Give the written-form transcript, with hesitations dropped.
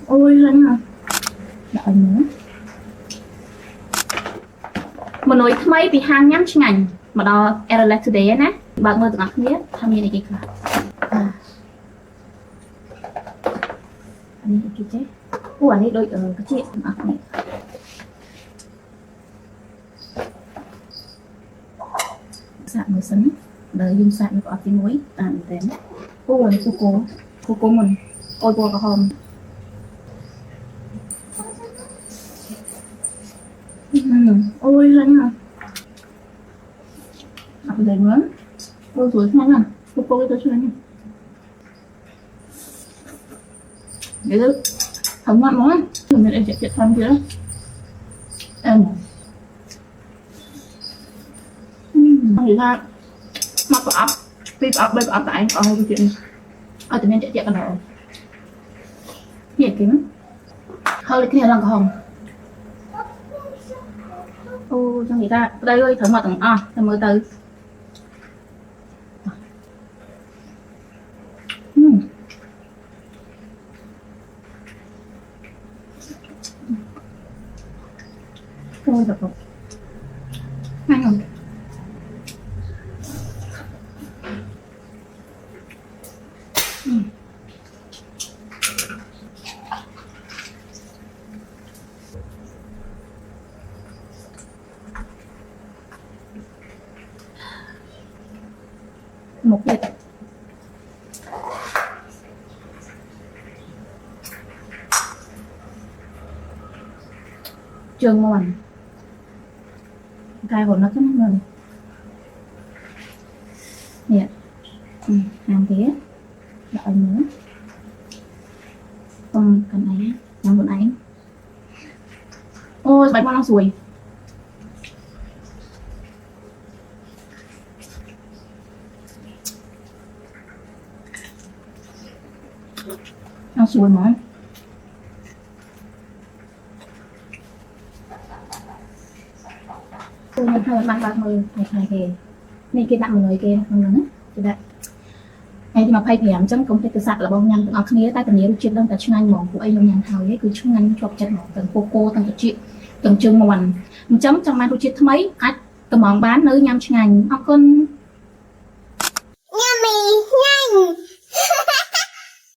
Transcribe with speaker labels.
Speaker 1: ôi lên hả đợi nữa mà nói thay vì hàng nhắm chừng ảnh mà đó Erlex today nè bạn mơ tụi ngọc biết tham gia này kìa anh đi kìa chứ anh đi đôi cái chuyện này sạn mới sấn đời dùng sạn nó có tiếng muối đến cô là cô mình ôi cô có hòm ôi lên hả học về nữa cô tuổi ngay à cô cái tôi chơi này để được không ngon món thường mình em sẽ tham chứ em thì ra mặc có ấp vì ấp bây ấp tại ở cái chuyện ở từ nên chạy cái đầu nhẹ kiếm hơi cái này là có hồng ô cho người ta đây ơi thử mà tầng thử mở từ thôi được rồi ngon không một bịch trường mòn cài của nó cái người nè làm thế đợi nữa còn cái này làm bọn ấy ôi bánh bao sùi nó sùi mà tôi nhận thôi bạn bạn mời này kìa nên cái bạn người kia không nữa thì đấy hay thì mà phải điểm chấm công ty tự sạc là bao nhiêu ở kia ta cần nhớ chuyện đơn cả chương anh mỏng của anh nhàng thảo ấy cứ chương anh chọc chân mỏng từng cô từng chuyện từng chương mòn chấm trong mai đôi chuyện mấy cách từ mỏng bán nữ nhằm chương anh học con
Speaker 2: Yummy, nhanh